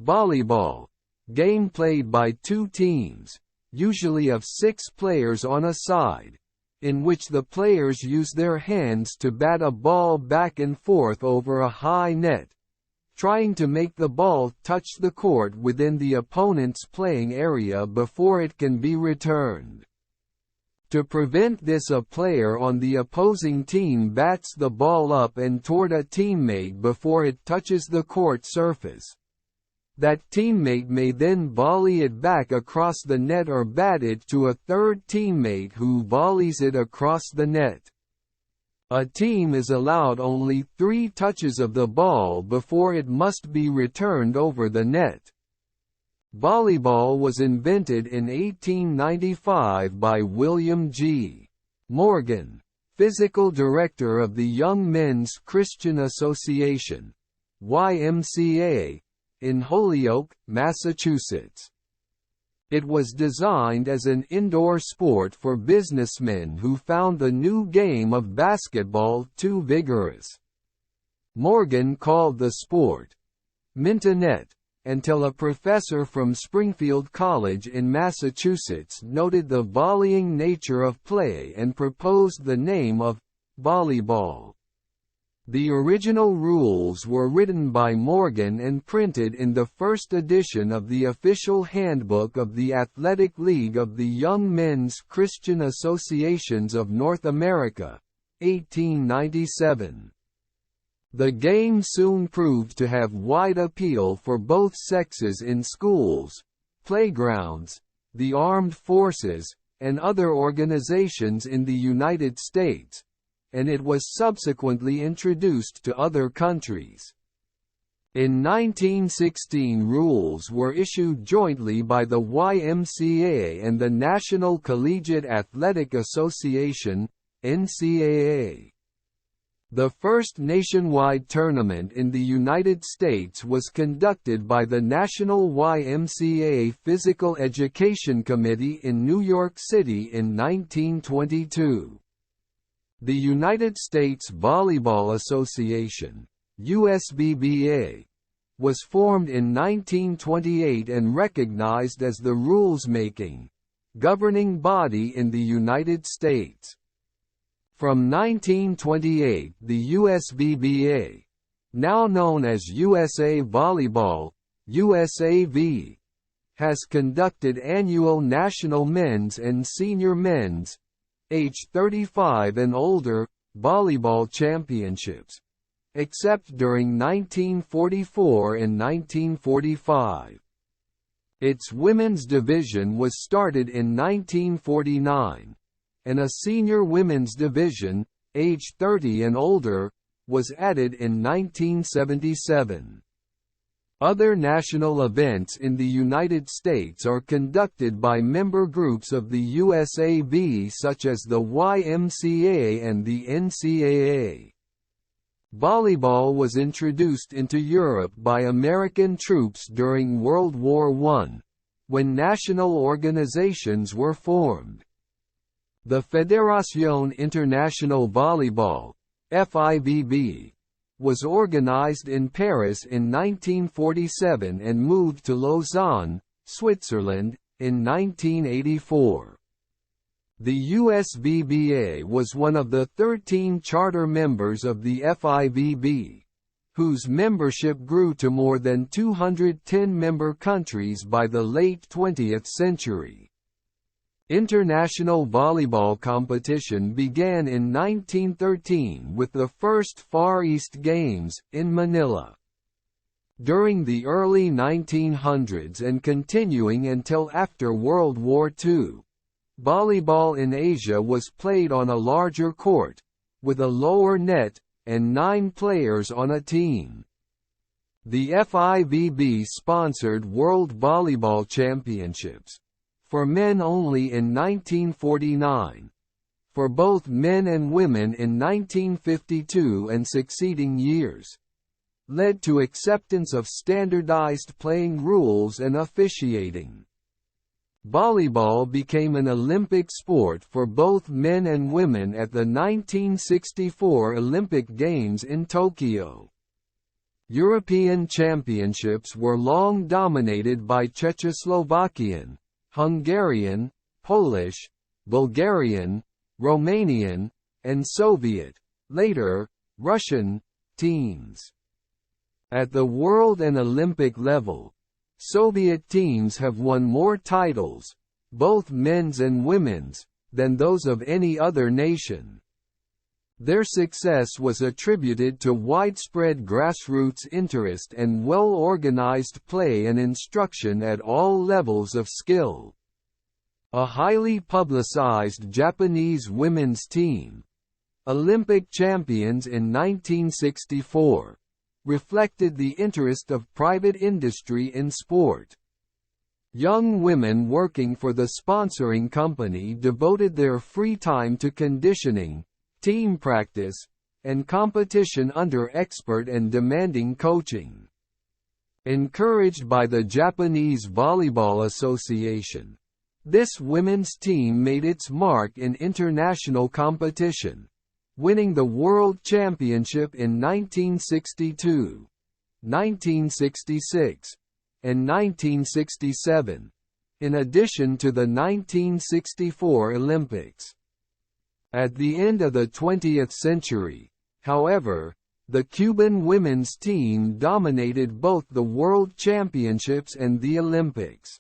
Volleyball. Game played by two teams, usually of 6 players on a side, in which the players use their hands to bat a ball back and forth over a high net, trying to make the ball touch the court within the opponent's playing area before it can be returned. To prevent this, a player on the opposing team bats the ball up and toward a teammate before it touches the court surface. That teammate may then volley it back across the net or bat it to a third teammate who volleys it across the net. A team is allowed only 3 touches of the ball before it must be returned over the net. Volleyball was invented in 1895 by William G. Morgan, physical director of the Young Men's Christian Association, YMCA, in Holyoke, Massachusetts. It was designed as an indoor sport for businessmen who found the new game of basketball too vigorous. Morgan called the sport mintonette, until a professor from Springfield College in Massachusetts noted the volleying nature of play and proposed the name of volleyball. The original rules were written by Morgan and printed in the first edition of the official handbook of the Athletic League of the Young Men's Christian Associations of North America, 1897. The game soon proved to have wide appeal for both sexes in schools, playgrounds, the armed forces, and other organizations in the United States, and it was subsequently introduced to other countries. In 1916, rules were issued jointly by the YMCA and the National Collegiate Athletic Association, NCAA. The first nationwide tournament in the United States was conducted by the National YMCA Physical Education Committee in New York City in 1922. The United States Volleyball Association, USVBA, was formed in 1928 and recognized as the rules-making, governing body in the United States. From 1928, the USVBA, now known as USA Volleyball, USAV, has conducted annual national men's and senior men's, age 35 and older, volleyball championships, except during 1944 and 1945. Its women's division was started in 1949. And a senior women's division, age 30 and older, was added in 1977. Other national events in the United States are conducted by member groups of the USAV such as the YMCA and the NCAA. Volleyball was introduced into Europe by American troops during World War I, when national organizations were formed. The Fédération Internationale Volleyball, FIVB, was organized in Paris in 1947 and moved to Lausanne, Switzerland, in 1984. The USVBA was one of the 13 charter members of the FIVB, whose membership grew to more than 210 member countries by the late 20th century. International volleyball competition began in 1913 with the first Far East Games, in Manila. During the early 1900s and continuing until after World War II, volleyball in Asia was played on a larger court, with a lower net, and 9 players on a team. The FIVB sponsored World Volleyball Championships, for men only in 1949, for both men and women in 1952 and succeeding years, led to acceptance of standardized playing rules and officiating. Volleyball became an Olympic sport for both men and women at the 1964 Olympic Games in Tokyo. European championships were long dominated by Czechoslovakian, Hungarian, Polish, Bulgarian, Romanian, and Soviet, later, Russian, teams. At the world and Olympic level, Soviet teams have won more titles, both men's and women's, than those of any other nation. Their success was attributed to widespread grassroots interest and well-organized play and instruction at all levels of skill. A highly publicized Japanese women's team, Olympic champions in 1964, reflected the interest of private industry in sport. Young women working for the sponsoring company devoted their free time to conditioning, team practice, and competition under expert and demanding coaching. Encouraged by the Japanese Volleyball Association, this women's team made its mark in international competition, winning the World Championship in 1962, 1966, and 1967, in addition to the 1964 Olympics. At the end of the 20th century, however, the Cuban women's team dominated both the World Championships and the Olympics.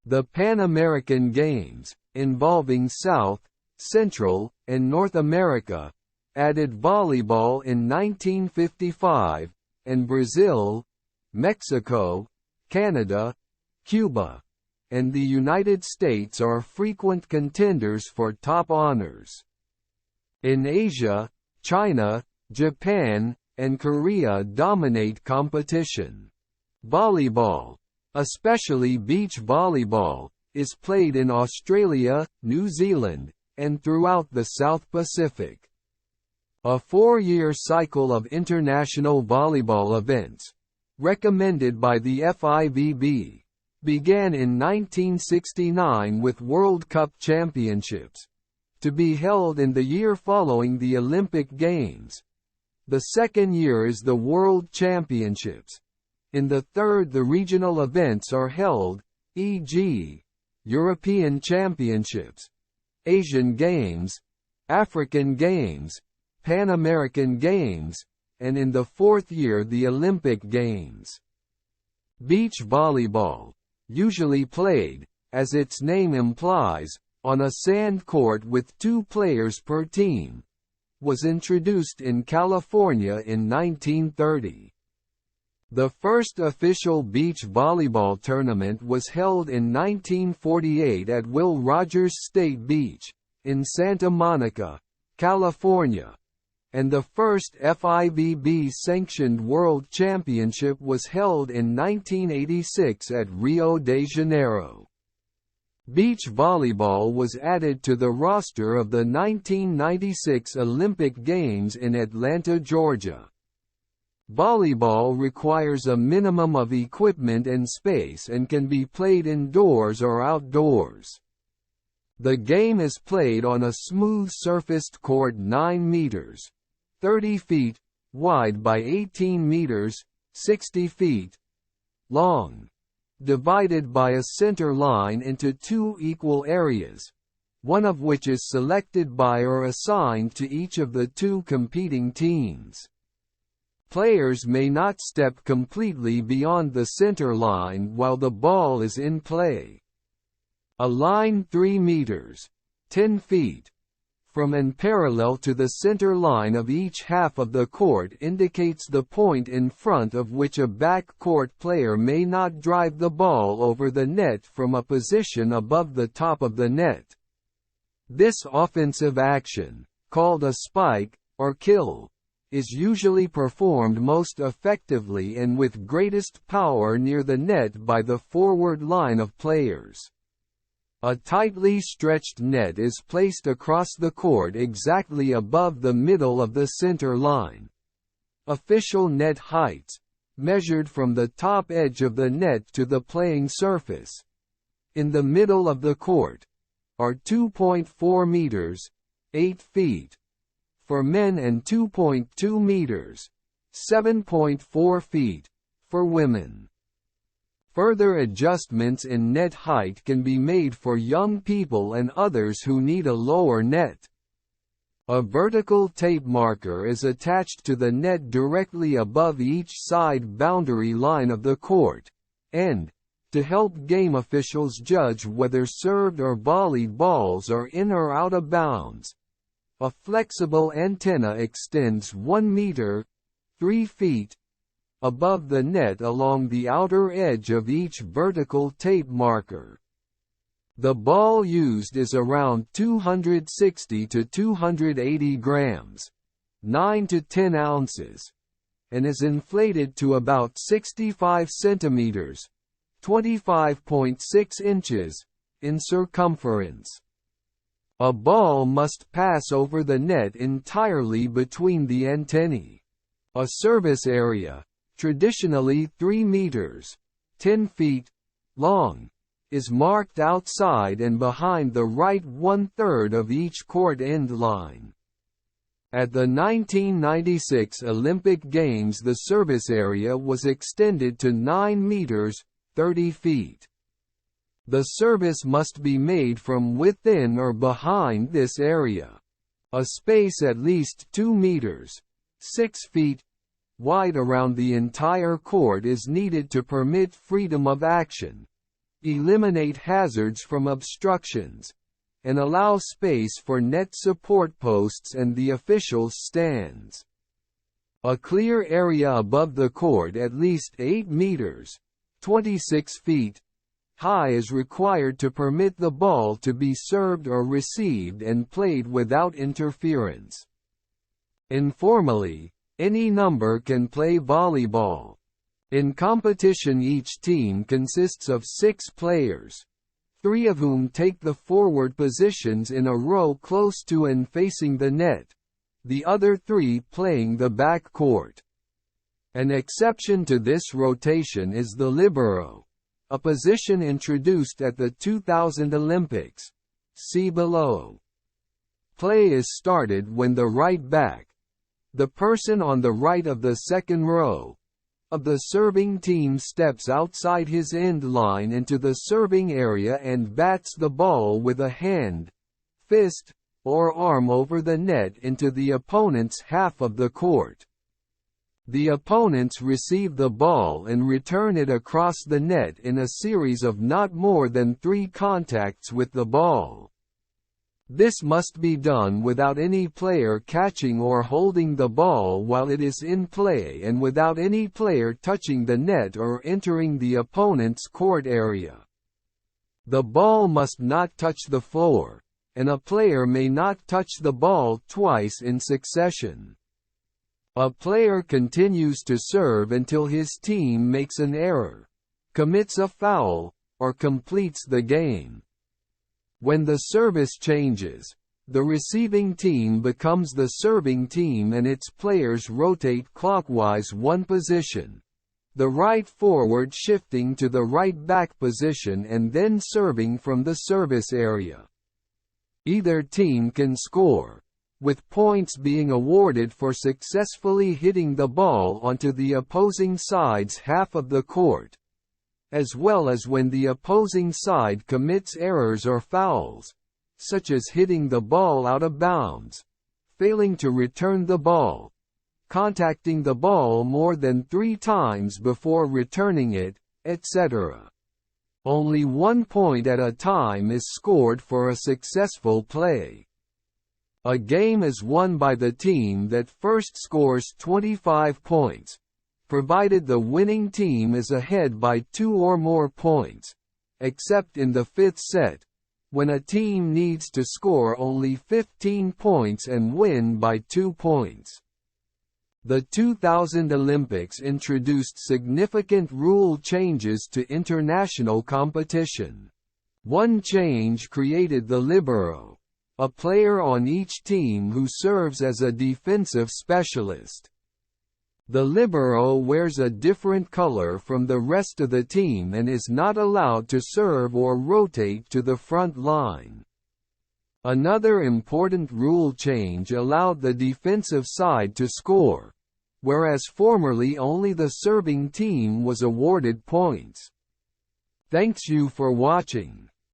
The Pan American Games, involving South, Central, and North America, added volleyball in 1955, and Brazil, Mexico, Canada, Cuba, and the United States are frequent contenders for top honors. In Asia, China, Japan, and Korea dominate competition. Volleyball, especially beach volleyball, is played in Australia, New Zealand, and throughout the South Pacific. A 4-year cycle of international volleyball events, recommended by the FIVB, began in 1969 with World Cup Championships, to be held in the year following the Olympic Games. The second year is the World Championships. In the third the regional events are held, e.g., European Championships, Asian Games, African Games, Pan American Games, and in the fourth year the Olympic Games. Beach volleyball, usually played, as its name implies, on a sand court with 2 players per team, was introduced in California in 1930. The first official beach volleyball tournament was held in 1948 at Will Rogers State Beach, in Santa Monica, California, and the first FIVB-sanctioned World Championship was held in 1986 at Rio de Janeiro. Beach volleyball was added to the roster of the 1996 Olympic Games in Atlanta, Georgia. Volleyball requires a minimum of equipment and space and can be played indoors or outdoors. The game is played on a smooth-surfaced court 9 meters, 30 feet, wide by 18 meters, 60 feet, long, divided by a center line into 2 equal areas, one of which is selected by or assigned to each of the 2 competing teams. Players may not step completely beyond the center line while the ball is in play. A line 3 meters, 10 feet, from and parallel to the center line of each half of the court indicates the point in front of which a back-court player may not drive the ball over the net from a position above the top of the net. This offensive action, called a spike, or kill, is usually performed most effectively and with greatest power near the net by the forward line of players. A tightly stretched net is placed across the court exactly above the middle of the center line. Official net heights, measured from the top edge of the net to the playing surface, in the middle of the court, are 2.4 meters, 8 feet, for men and 2.2 meters, 7.4 feet, for women. Further adjustments in net height can be made for young people and others who need a lower net. A vertical tape marker is attached to the net directly above each side boundary line of the court, and, to help game officials judge whether served or volleyed balls are in or out of bounds, a flexible antenna extends 1 meter, 3 feet, above the net along the outer edge of each vertical tape marker. The ball used is around 260 to 280 grams, 9 to 10 ounces, and is inflated to about 65 centimeters, 25.6 inches, in circumference. A ball must pass over the net entirely between the antennae. A service area, traditionally 3 meters, 10 feet, long, is marked outside and behind the right 1/3 of each court end line. At the 1996 Olympic Games, the service area was extended to 9 meters, 30 feet. The service must be made from within or behind this area. A space at least 2 meters, 6 feet, wide around the entire court is needed to permit freedom of action, eliminate hazards from obstructions, and allow space for net support posts and the officials' stands. A clear area above the court at least 8 meters, 26 feet, high is required to permit the ball to be served or received and played without interference. Informally, any number can play volleyball. In competition, each team consists of 6 players, 3 of whom take the forward positions in a row close to and facing the net, the other 3 playing the back court. An exception to this rotation is the libero, a position introduced at the 2000 Olympics. See below. Play is started when the right back, the person on the right of the second row, of the serving team steps outside his end line into the serving area and bats the ball with a hand, fist, or arm over the net into the opponent's half of the court. The opponents receive the ball and return it across the net in a series of not more than 3 contacts with the ball. This must be done without any player catching or holding the ball while it is in play and without any player touching the net or entering the opponent's court area. The ball must not touch the floor, and a player may not touch the ball twice in succession. A player continues to serve until his team makes an error, commits a foul, or completes the game. When the service changes, the receiving team becomes the serving team and its players rotate clockwise 1 position, the right forward shifting to the right back position and then serving from the service area. Either team can score, with points being awarded for successfully hitting the ball onto the opposing side's half of the court, as well as when the opposing side commits errors or fouls, such as hitting the ball out of bounds, failing to return the ball, contacting the ball more than 3 times before returning it, etc. Only 1 point at a time is scored for a successful play. A game is won by the team that first scores 25 points, provided the winning team is ahead by 2 or more points, except in the 5th set, when a team needs to score only 15 points and win by 2 points. The 2000 Olympics introduced significant rule changes to international competition. One change created the libero, a player on each team who serves as a defensive specialist. The libero wears a different color from the rest of the team and is not allowed to serve or rotate to the front line. Another important rule change allowed the defensive side to score, whereas formerly only the serving team was awarded points. Thanks you for watching.